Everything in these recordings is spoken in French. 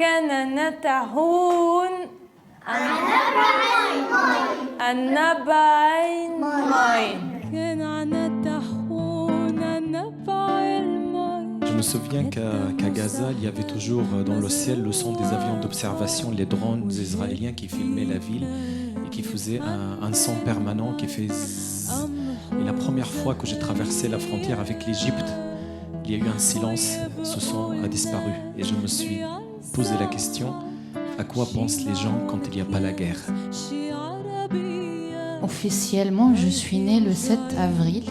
كان نتعون النبع الماء. Je me souviens qu'à Gaza, il y avait toujours dans le ciel le son des avions d'observation, les drones israéliens qui filmaient la ville et qui faisaient un son permanent qui fait zzz. Et la première fois que j'ai traversé la frontière avec l'Égypte, il y a eu un silence, ce son a disparu. Et je me suis posé la question, à quoi pensent les gens quand il n'y a pas la guerre ? Officiellement, je suis née le 7 avril,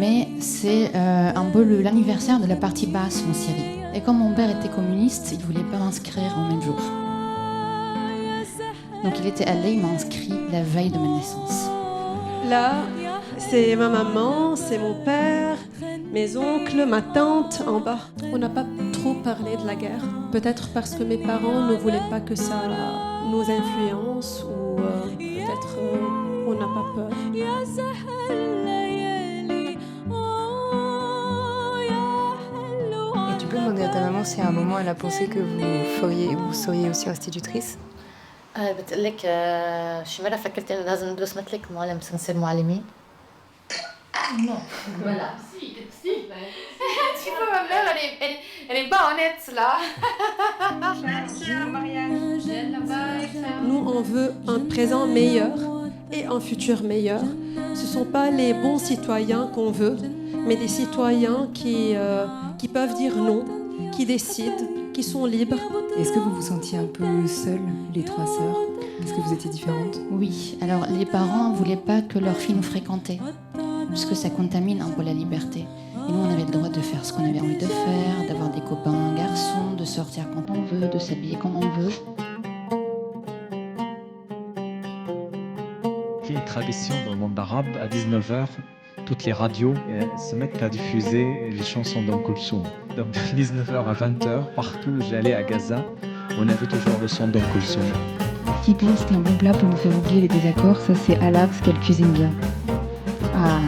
mais c'est un peu l'anniversaire de la partie basse en Syrie. Et comme mon père était communiste, il ne voulait pas m'inscrire en même jour. Donc il était allé, il m'a inscrit la veille de ma naissance. Là, c'est ma maman, c'est mon père, mes oncles, ma tante en bas. On n'a pas trop parlé de la guerre. Peut-être parce que mes parents ne voulaient pas que ça nous influence ou peut-être on n'a pas peur. Et tu peux demander à ta maman si à un moment elle a pensé que vous seriez aussi institutrice? بتقول لك شي مرة فكرت إنه لازم ندرس مثلك معلم نصير معلمين؟ Non, voilà. Si. Tu peux ma mère, elle est pas honnête là. Nous, on veut un présent meilleur et un futur meilleur. Ce ne sont pas les bons citoyens qu'on veut, mais des citoyens qui peuvent dire non, qui décident, qui sont libres. Est-ce que vous vous sentiez un peu seules, les trois sœurs? Est-ce que vous étiez différentes? Oui, alors les parents ne voulaient pas que leurs filles nous fréquentaient, parce que ça contamine un peu la liberté. Et nous, on avait le droit de faire ce qu'on avait envie de faire, d'avoir des copains garçons, de sortir quand on veut, de s'habiller comme on veut. Il y a une tradition dans le monde arabe, à 19h, toutes les radios se mettent à diffuser les chansons d'Umm Kulthum. Donc de 19h à 20h, partout où j'allais à Gaza, on avait toujours le son d'Umm Kulthum. Qui pense qu'un bon plat peut nous faire oublier les désaccords, ça c'est Ala parce qu'elle cuisine bien. Ah.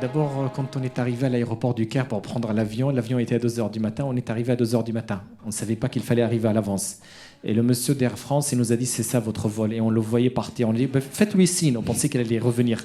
D'abord, quand on est arrivé à l'aéroport du Caire pour prendre l'avion était à 2h du matin, on est arrivé à 2h du matin. On ne savait pas qu'il fallait arriver à l'avance. Et le monsieur d'Air France, il nous a dit, c'est ça votre vol. Et on le voyait partir. On lui dit, faites-lui signe, on pensait qu'elle allait revenir.